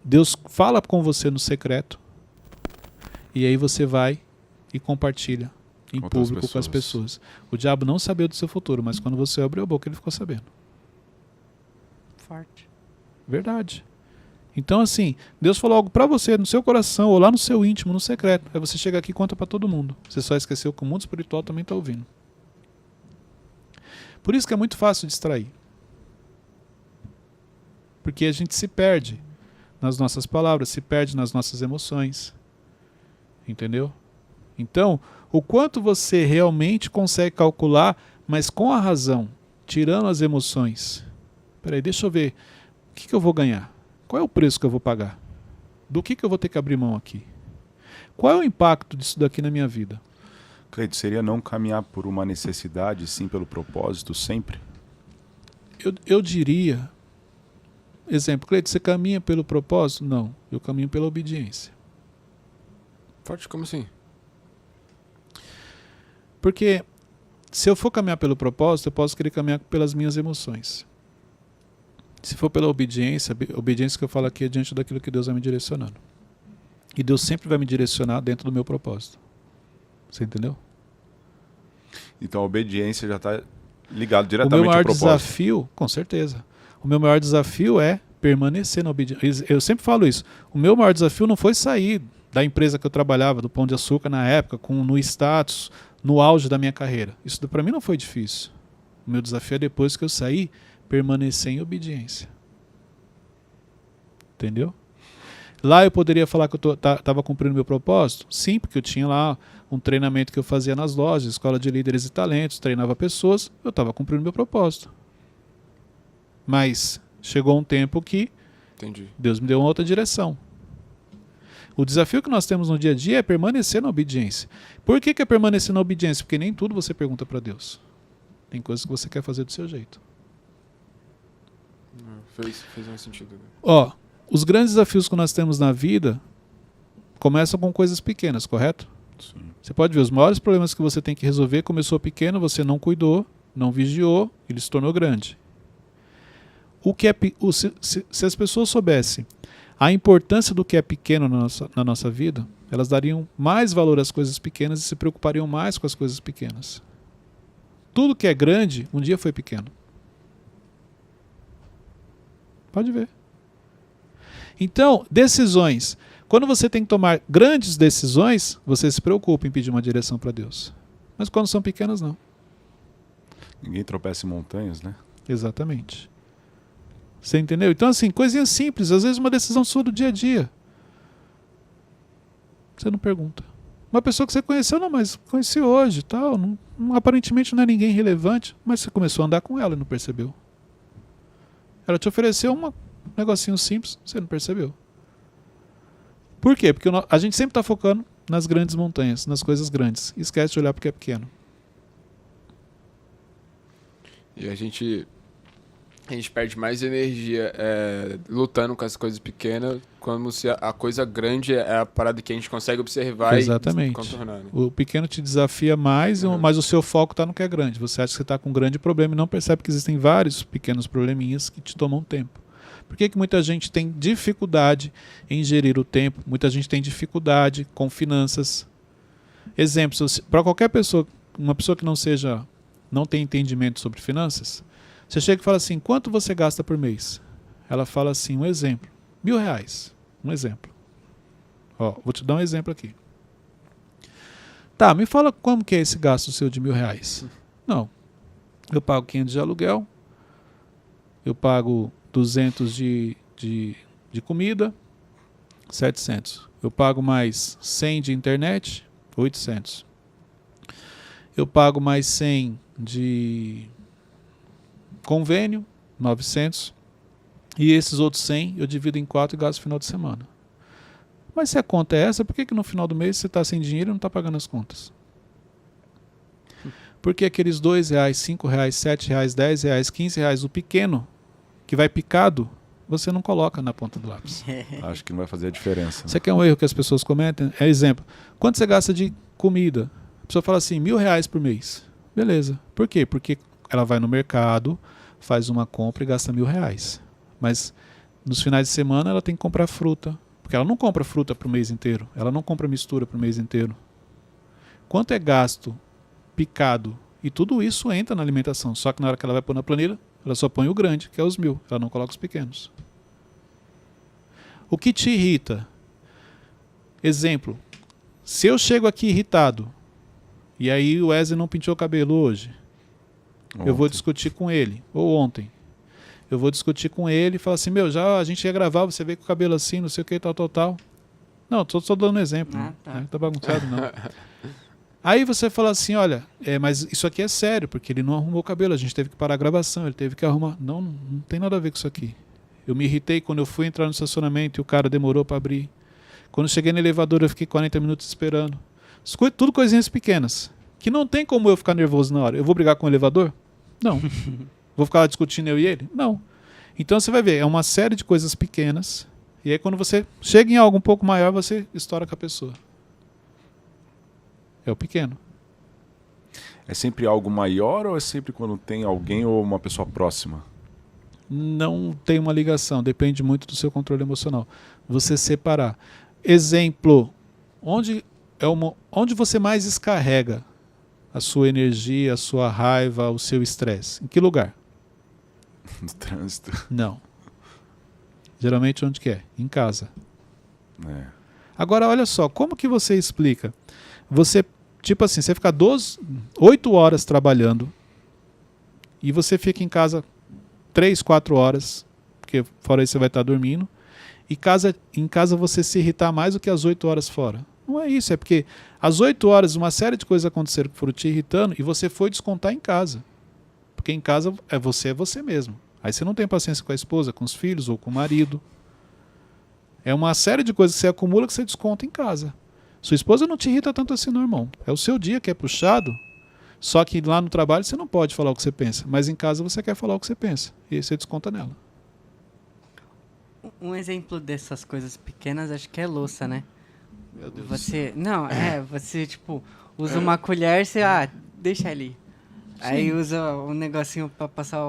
Deus fala com você no secreto e aí você vai e compartilha em público com as pessoas. O diabo não sabia do seu futuro, mas quando você abriu a boca, ele ficou sabendo. Forte. Verdade. Então, assim, Deus falou algo pra você, no seu coração, ou lá no seu íntimo, no secreto. Aí você chega aqui e conta pra todo mundo. Você só esqueceu que o mundo espiritual também tá ouvindo. Por isso que é muito fácil distrair. Porque a gente se perde nas nossas palavras, se perde nas nossas emoções. Entendeu? Então, o quanto você realmente consegue calcular, mas com a razão, tirando as emoções. Peraí, deixa eu ver. O que eu vou ganhar? Qual é o preço que eu vou pagar? Do que eu vou ter que abrir mão aqui? Qual é o impacto disso daqui na minha vida? Cleide, seria não caminhar por uma necessidade, sim pelo propósito, sempre? Eu diria... Exemplo, Cleide, você caminha pelo propósito? Não, eu caminho pela obediência. Forte como assim? Porque se eu for caminhar pelo propósito, eu posso querer caminhar pelas minhas emoções. Se for pela obediência, a obediência que eu falo aqui é diante daquilo que Deus vai me direcionando. E Deus sempre vai me direcionar dentro do meu propósito. Você entendeu? Então a obediência já está ligado diretamente ao propósito. O meu maior desafio, com certeza, o meu maior desafio é permanecer na obediência. Eu sempre falo isso. O meu maior desafio não foi sair da empresa que eu trabalhava, do Pão de Açúcar na época, no status, no auge da minha carreira. Isso para mim não foi difícil. O meu desafio é depois que eu sair, permanecer em obediência. Entendeu? Lá eu poderia falar que eu estava cumprindo meu propósito? Sim, porque eu tinha lá um treinamento que eu fazia nas lojas, escola de líderes e talentos, treinava pessoas, eu estava cumprindo meu propósito. Mas chegou um tempo que Deus me deu uma outra direção. O desafio que nós temos no dia a dia é permanecer na obediência. Por que é permanecer na obediência? Porque nem tudo você pergunta para Deus. Tem coisas que você quer fazer do seu jeito. Fez mais sentido. Ó, os grandes desafios que nós temos na vida começam com coisas pequenas, correto? Sim. Você pode ver, os maiores problemas que você tem que resolver começou pequeno, você não cuidou, não vigiou, ele se tornou grande. Se as pessoas soubessem a importância do que é pequeno na nossa vida, elas dariam mais valor às coisas pequenas e se preocupariam mais com as coisas pequenas. Tudo que é grande, um dia foi pequeno. Pode ver. Então, decisões. Quando você tem que tomar grandes decisões, você se preocupa em pedir uma direção para Deus. Mas quando são pequenas, não. Ninguém tropeça em montanhas, né? Exatamente. Você entendeu? Então, assim, coisinhas simples. Às vezes uma decisão sua do dia a dia. Você não pergunta. Uma pessoa que você conheceu, não, mas conheci hoje, tal. Aparentemente não é ninguém relevante, mas você começou a andar com ela e não percebeu. Ela te ofereceu um negocinho simples, você não percebeu. Por quê? Porque a gente sempre está focando nas grandes montanhas, nas coisas grandes. E esquece de olhar porque é pequeno. E a gente perde mais energia lutando com as coisas pequenas, como se a coisa grande é a parada que a gente consegue observar. Exatamente. E contornar. Né? O pequeno te desafia mais, mas o seu foco está no que é grande. Você acha que você está com um grande problema e não percebe que existem vários pequenos probleminhas que te tomam tempo. Por que muita gente tem dificuldade em gerir o tempo? Muita gente tem dificuldade com finanças. Exemplos, para qualquer pessoa, uma pessoa que não tem entendimento sobre finanças, você chega e fala assim, quanto você gasta por mês? Ela fala assim, um exemplo, R$1.000, um exemplo. Ó, vou te dar um exemplo aqui. Tá, me fala como que é esse gasto seu de R$1.000. Não, eu pago 500 de aluguel, eu pago 200 de comida, 700. Eu pago mais 100 de internet, 800. Eu pago mais 100 de convênio, 900. E esses outros 100 eu divido em 4 e gasto no final de semana. Mas se a conta é essa, por que no final do mês você está sem dinheiro e não está pagando as contas? Porque aqueles R$2, R$5, R$7, R$10, R$15, o pequeno, que vai picado, você não coloca na ponta do lápis. Acho que não vai fazer a diferença. Você quer um erro que as pessoas cometem? É exemplo. Quanto você gasta de comida? A pessoa fala assim, R$1.000 por mês. Beleza. Por quê? Porque ela vai no mercado, faz uma compra e gasta R$1.000. Mas Nos finais de semana ela tem que comprar fruta. Porque ela não compra fruta para o mês inteiro. Ela não compra mistura para o mês inteiro. Quanto é gasto picado? E tudo isso entra na alimentação. Só que na hora que ela vai pôr na planilha, ela só põe o grande, que é os 1.000. Ela não coloca os pequenos. O que te irrita? Exemplo. Se eu chego aqui irritado, e aí o Wesley não pintou o cabelo hoje, eu vou discutir com ele. Ou ontem. Eu vou discutir com ele e falar assim, já a gente ia gravar, você veio com o cabelo assim, não sei o que, tal. Não, só dando um exemplo. Tá. Não tá bagunçado, não. Aí você fala assim, olha, mas isso aqui é sério, porque ele não arrumou o cabelo, a gente teve que parar a gravação, ele teve que arrumar. Não tem nada a ver com isso aqui. Eu me irritei quando eu fui entrar no estacionamento e o cara demorou para abrir. Quando eu cheguei no elevador, eu fiquei 40 minutos esperando. Tudo coisinhas pequenas, que não tem como eu ficar nervoso na hora. Eu vou brigar com o elevador? Não. Vou ficar lá discutindo eu e ele? Não. Então você vai ver, é uma série de coisas pequenas, e aí quando você chega em algo um pouco maior, você estoura com a pessoa. É o pequeno. É sempre algo maior ou é sempre quando tem alguém ou uma pessoa próxima? Não tem uma ligação, depende muito do seu controle emocional. Você separar. Exemplo, onde você mais descarrega a sua energia, a sua raiva, o seu estresse? Em que lugar? No trânsito. Não. Geralmente onde que é? Em casa. É. Agora, olha só, como que você explica? Você, tipo assim, você fica 8 horas trabalhando e você fica em casa 3, 4 horas, porque fora isso você vai estar dormindo, e em casa você se irritar mais do que as 8 horas fora. Não é isso, é porque às 8 horas uma série de coisas aconteceram que foram te irritando e você foi descontar em casa. Porque em casa é você mesmo. Aí você não tem paciência com a esposa, com os filhos ou com o marido. É uma série de coisas que você acumula que você desconta em casa. Sua esposa não te irrita tanto assim, não, irmão. É o seu dia que é puxado, só que lá no trabalho você não pode falar o que você pensa, mas em casa você quer falar o que você pensa, e aí você desconta nela. Um exemplo dessas coisas pequenas, acho que é louça, né? Meu Deus Você, tipo, usa uma colher, você, deixa ali. Sim. Aí usa um negocinho pra passar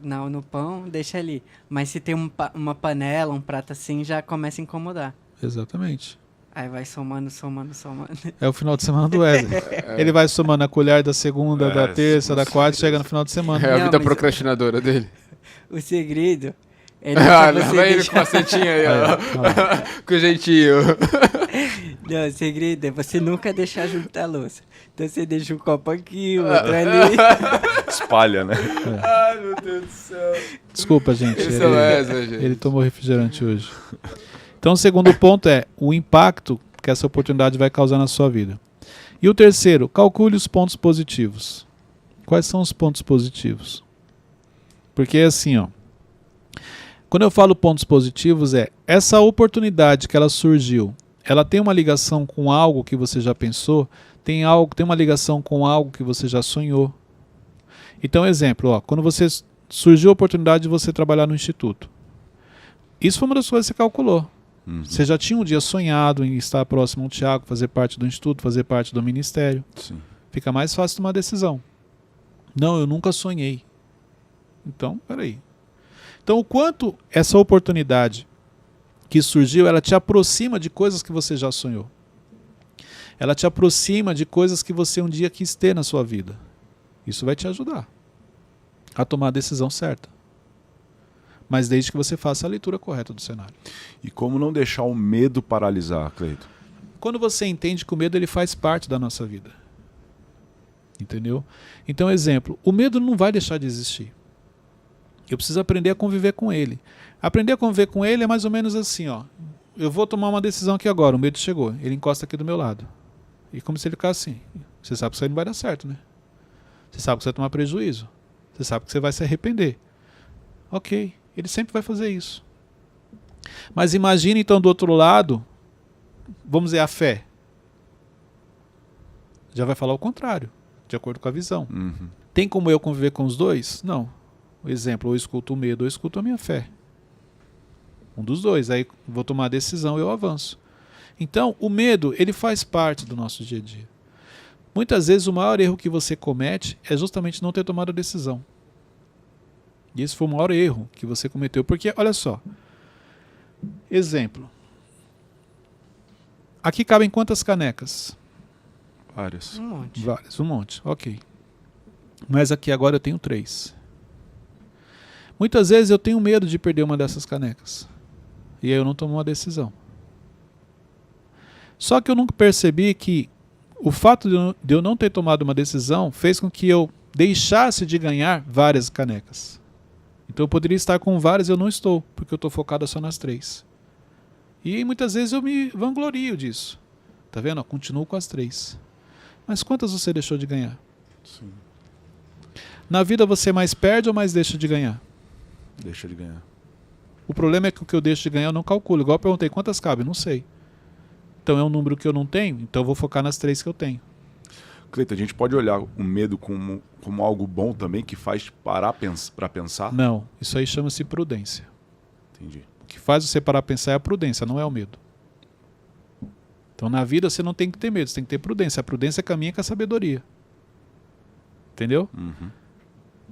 no pão, deixa ali. Mas se tem uma panela, um prato assim, já começa a incomodar. Exatamente. Aí vai somando. É o final de semana do Wesley. Ele vai somando a colher da segunda, da terça, da quarta, chega no final de semana. É a Não, vida mas- procrastinadora dele. O segredo é não pra você Vai ele deixar... com a setinha aí, ó. Olha. Com jeitinho. Não, o segredo é você nunca deixar juntar a louça. Então você deixa um copo aqui, outro ali. Espalha, né? Ai, meu Deus do céu. Desculpa, gente. Esse é o Wesley, gente. Ele tomou refrigerante hoje. Então, o segundo ponto é o impacto que essa oportunidade vai causar na sua vida. E o terceiro, calcule os pontos positivos. Quais são os pontos positivos? Porque assim, quando eu falo pontos positivos, essa oportunidade que ela surgiu, ela tem uma ligação com algo que você já pensou, tem uma ligação com algo que você já sonhou. Então, exemplo, quando surgiu a oportunidade de você trabalhar no instituto. Isso foi uma das coisas que você calculou. Uhum. Você já tinha um dia sonhado em estar próximo ao Tiago, fazer parte do instituto, fazer parte do ministério. Sim. Fica mais fácil tomar decisão. Não, eu nunca sonhei. Então, peraí. Então, o quanto essa oportunidade que surgiu, ela te aproxima de coisas que você já sonhou. Ela te aproxima de coisas que você um dia quis ter na sua vida. Isso vai te ajudar a tomar a decisão certa. Mas desde que você faça a leitura correta do cenário. E como não deixar o medo paralisar, Cleito? Quando você entende que o medo ele faz parte da nossa vida. Entendeu? Então, exemplo, o medo não vai deixar de existir. Eu preciso aprender a conviver com ele. Aprender a conviver com ele é mais ou menos assim, eu vou tomar uma decisão aqui agora, o medo chegou, ele encosta aqui do meu lado. E como se ele ficasse assim. Você sabe que isso aí não vai dar certo, né? Você sabe que você vai tomar prejuízo. Você sabe que você vai se arrepender. Ok, ele sempre vai fazer isso. Mas imagine então do outro lado, vamos dizer, a fé. Já vai falar o contrário, de acordo com a visão. Uhum. Tem como eu conviver com os dois? Não. O exemplo, ou eu escuto o medo, ou eu escuto a minha fé. Um dos dois. Aí vou tomar a decisão e eu avanço. Então, o medo, ele faz parte do nosso dia a dia. Muitas vezes o maior erro que você comete é justamente não ter tomado a decisão. E esse foi o maior erro que você cometeu. Porque, olha só, Exemplo. Aqui cabem quantas canecas? Várias. Um monte. Várias, um monte. Ok. Mas aqui agora eu tenho 3. Muitas vezes eu tenho medo de perder uma dessas canecas. E aí eu não tomo uma decisão. Só que eu nunca percebi que o fato de eu não ter tomado uma decisão fez com que eu deixasse de ganhar várias canecas. Então eu poderia estar com várias e eu não estou, porque eu estou focado só nas 3. E muitas vezes eu me vanglorio disso. Tá vendo? Continuo com as 3. Mas quantas você deixou de ganhar? Sim. Na vida você mais perde ou mais deixa de ganhar? Deixa de ganhar. O problema é que o que eu deixo de ganhar eu não calculo. Igual eu perguntei, quantas cabem? Não sei. Então é um número que eu não tenho, então eu vou focar nas 3 que eu tenho. Cleiton, a gente pode olhar o medo como algo bom também, que faz parar para pensar? Não, isso aí chama-se prudência. Entendi. O que faz você parar a pensar é a prudência, não é o medo. Então na vida você não tem que ter medo, você tem que ter prudência. A prudência caminha com a sabedoria. Entendeu? Uhum.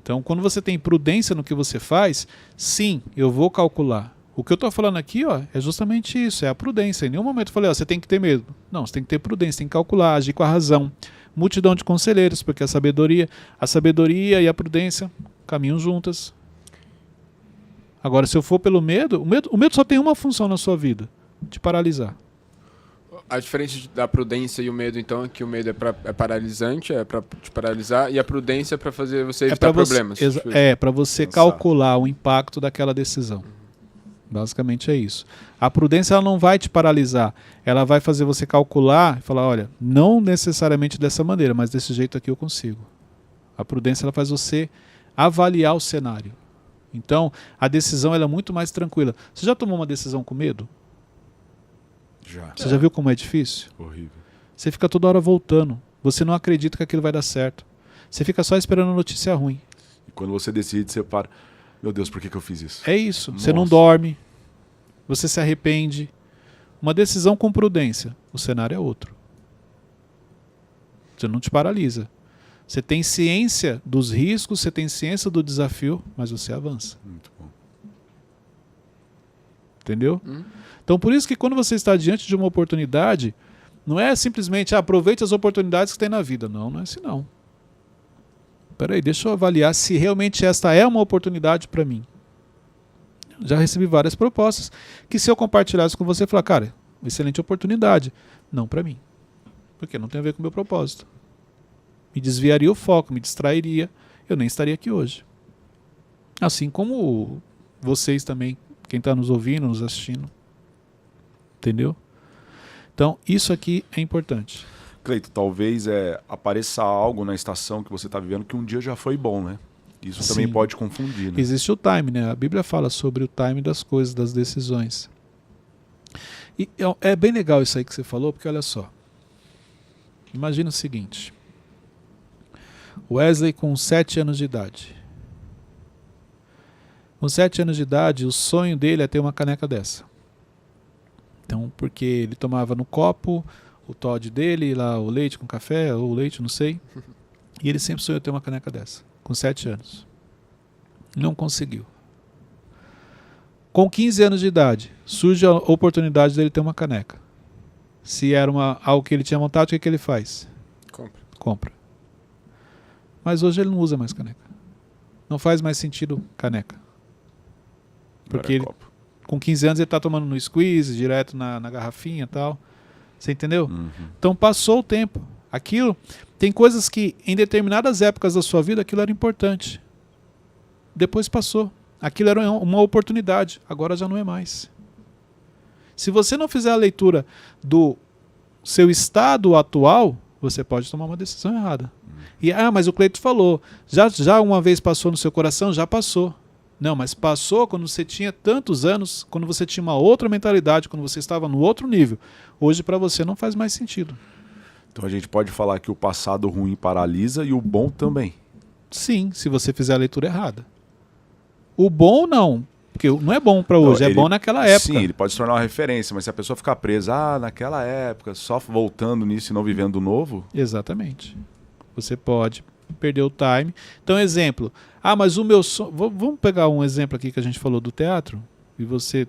Então quando você tem prudência no que você faz, sim, eu vou calcular. O que eu estou falando aqui, ó, é justamente isso, é a prudência. Em nenhum momento eu falei, ó, você tem que ter medo. Não, você tem que ter prudência, tem que calcular, agir com a razão. Multidão de conselheiros, porque a sabedoria e a prudência caminham juntas. Agora, se eu for pelo medo, o medo só tem uma função na sua vida, te paralisar. A diferença da prudência e o medo, então, é que o medo é paralisante, é para te paralisar, e a prudência é para fazer você evitar problemas. Para você Pensar. calcular o impacto daquela decisão. Basicamente é isso. A prudência ela não vai te paralisar. Ela vai fazer você calcular e falar, olha, não necessariamente dessa maneira, mas desse jeito aqui eu consigo. A prudência ela faz você avaliar o cenário. Então, a decisão ela é muito mais tranquila. Você já tomou uma decisão com medo? Já. Você já viu como é difícil? Horrível. Você fica toda hora voltando. Você não acredita que aquilo vai dar certo. Você fica só esperando a notícia ruim. E quando você decide, você para. Meu Deus, por que eu fiz isso? É isso. Nossa. Você não dorme. Você se arrepende. Uma decisão com prudência. O cenário é outro. Você não te paralisa. Você tem ciência dos riscos, você tem ciência do desafio, mas você avança. Muito bom. Entendeu? Então, por isso que quando você está diante de uma oportunidade, não é simplesmente aproveite as oportunidades que tem na vida. Não, não é assim não. Peraí, deixa eu avaliar se realmente esta é uma oportunidade para mim. Já recebi várias propostas que se eu compartilhasse com você, falar, cara, excelente oportunidade. Não para mim. Porque não tem a ver com o meu propósito. Me desviaria o foco, me distrairia. Eu nem estaria aqui hoje. Assim como vocês também, quem está nos ouvindo, nos assistindo. Entendeu? Então, isso aqui é importante. Cleiton, talvez apareça algo na estação que você está vivendo que um dia já foi bom, né? Isso também Sim. pode confundir, né? Existe o time, né? A Bíblia fala sobre o time das coisas, das decisões. E é bem legal isso aí que você falou, porque olha só. Imagina o seguinte. Wesley com 7 anos de idade. Com 7 anos de idade, o sonho dele é ter uma caneca dessa. Então, porque ele tomava no copo o Todd dele, lá o leite com café, ou o leite, não sei. E ele sempre sonhou ter uma caneca dessa, com 7 anos. Não conseguiu. Com 15 anos de idade, surge a oportunidade dele ter uma caneca. Se era algo que ele tinha vontade, o que ele faz? Compra. Mas hoje ele não usa mais caneca. Não faz mais sentido caneca. Porque ele, com 15 anos ele está tomando no squeeze, direto na garrafinha e tal. Você entendeu? Uhum. Então passou o tempo. Aquilo, tem coisas que em determinadas épocas da sua vida aquilo era importante. Depois passou. Aquilo era uma oportunidade. Agora já não é mais. Se você não fizer a leitura do seu estado atual, você pode tomar uma decisão errada. E, mas o Cleiton falou, já uma vez passou no seu coração? Já passou. Não, mas passou quando você tinha tantos anos, quando você tinha uma outra mentalidade, quando você estava no outro nível. Hoje para você não faz mais sentido. Então a gente pode falar que o passado ruim paralisa e o bom também. Sim, se você fizer a leitura errada. O bom não, porque não é bom para hoje, é bom naquela época. Sim, ele pode se tornar uma referência, mas se a pessoa ficar presa, naquela época, só voltando nisso e não vivendo o novo... Exatamente. Você pode perder o time. Então, exemplo. Mas o meu sonho... Vamos pegar um exemplo aqui que a gente falou do teatro. E você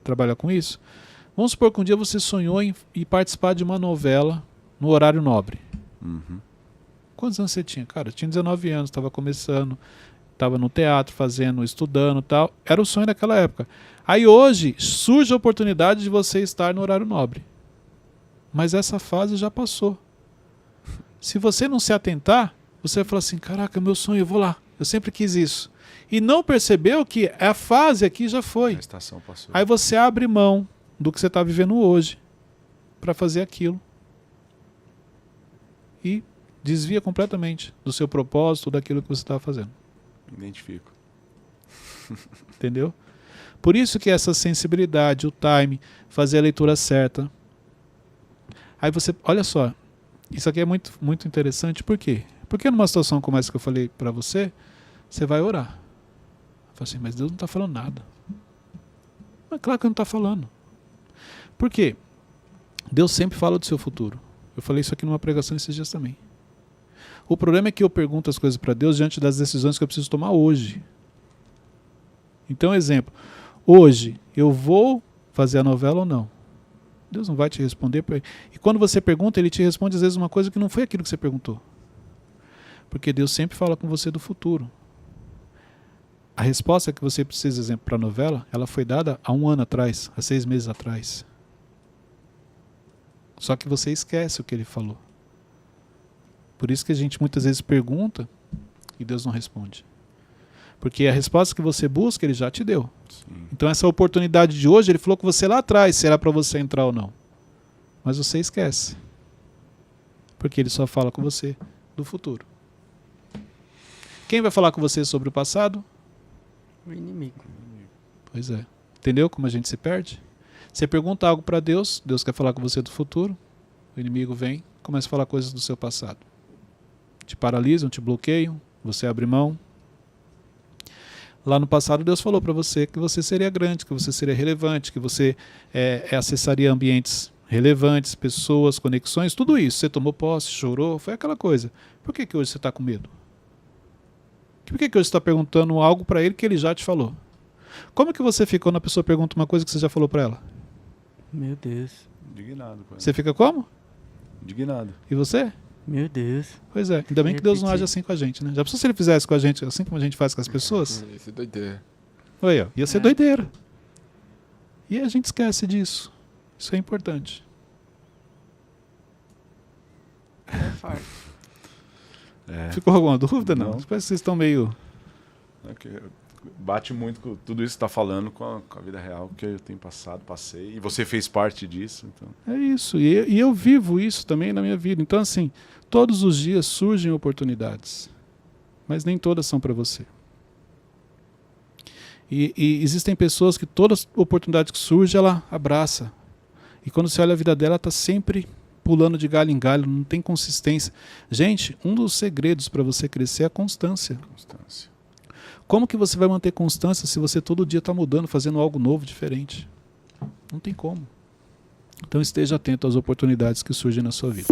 trabalha com isso. Vamos supor que um dia você sonhou em participar de uma novela no horário nobre. Uhum. Quantos anos você tinha? Cara, eu tinha 19 anos, estava começando, estava no teatro, fazendo, estudando e tal. Era o sonho daquela época. Aí hoje surge a oportunidade de você estar no horário nobre. Mas essa fase já passou. Se você não se atentar, você vai falar assim, caraca, meu sonho, eu vou lá. Eu sempre quis isso. E não percebeu que a fase aqui já foi. A estação passou. Aí você abre mão do que você está vivendo hoje para fazer aquilo. E desvia completamente do seu propósito, daquilo que você estava fazendo. Identifico. Entendeu? Por isso que essa sensibilidade, o time, fazer a leitura certa. Aí você, olha só, isso aqui é muito, muito interessante. Por quê? Porque numa situação como essa que eu falei para você, você vai orar. Fala assim, mas Deus não está falando nada. Mas claro que não está falando. Por quê? Deus sempre fala do seu futuro. Eu falei isso aqui numa pregação esses dias também. O problema é que eu pergunto as coisas para Deus diante das decisões que eu preciso tomar hoje. Então, exemplo. Hoje, eu vou fazer a novela ou não? Deus não vai te responder. E quando você pergunta, Ele te responde às vezes uma coisa que não foi aquilo que você perguntou. Porque Deus sempre fala com você do futuro. A resposta que você precisa, exemplo, para a novela, ela foi dada há 1 ano atrás, há 6 meses atrás. Só que você esquece o que Ele falou. Por isso que a gente muitas vezes pergunta e Deus não responde. Porque a resposta que você busca, Ele já te deu. Sim. Então essa oportunidade de hoje, Ele falou com você lá atrás, se era para você entrar ou não. Mas você esquece. Porque Ele só fala com você do futuro. Quem vai falar com você sobre o passado? O inimigo. Pois é. Entendeu como a gente se perde? Você pergunta algo para Deus, Deus quer falar com você do futuro, o inimigo vem, começa a falar coisas do seu passado. Te paralisam, te bloqueiam, você abre mão. Lá no passado Deus falou para você que você seria grande, que você seria relevante, que você acessaria ambientes relevantes, pessoas, conexões, tudo isso. Você tomou posse, chorou, foi aquela coisa. Por que hoje você está com medo? Por que hoje você está perguntando algo para Ele que Ele já te falou? Como que você ficou quando a pessoa pergunta uma coisa que você já falou para ela? Meu Deus. Indignado. Pai. Você fica como? Indignado. E você? Meu Deus. Pois é, ainda bem que Deus não Repetir. age assim com a gente, né? Já pensou se Ele fizesse com a gente assim como a gente faz com as pessoas? Isso é doideira. Oi, ó, ia ser doideira. E a gente esquece disso. Isso é importante. É forte. É. Ficou alguma dúvida? Não. Não. Parece que vocês estão meio... É que bate muito com tudo isso que está falando com a vida real que eu tenho passei. E você fez parte disso. Então. É isso. E eu vivo isso também na minha vida. Então, assim, todos os dias surgem oportunidades. Mas nem todas são para você. E existem pessoas que todas as oportunidades que surgem, ela abraça. E quando você olha a vida dela, ela está sempre pulando de galho em galho, não tem consistência. Gente, um dos segredos para você crescer é a constância. Constância. Como que você vai manter constância se você todo dia está mudando, fazendo algo novo, diferente? Não tem como. Então esteja atento às oportunidades que surgem na sua vida.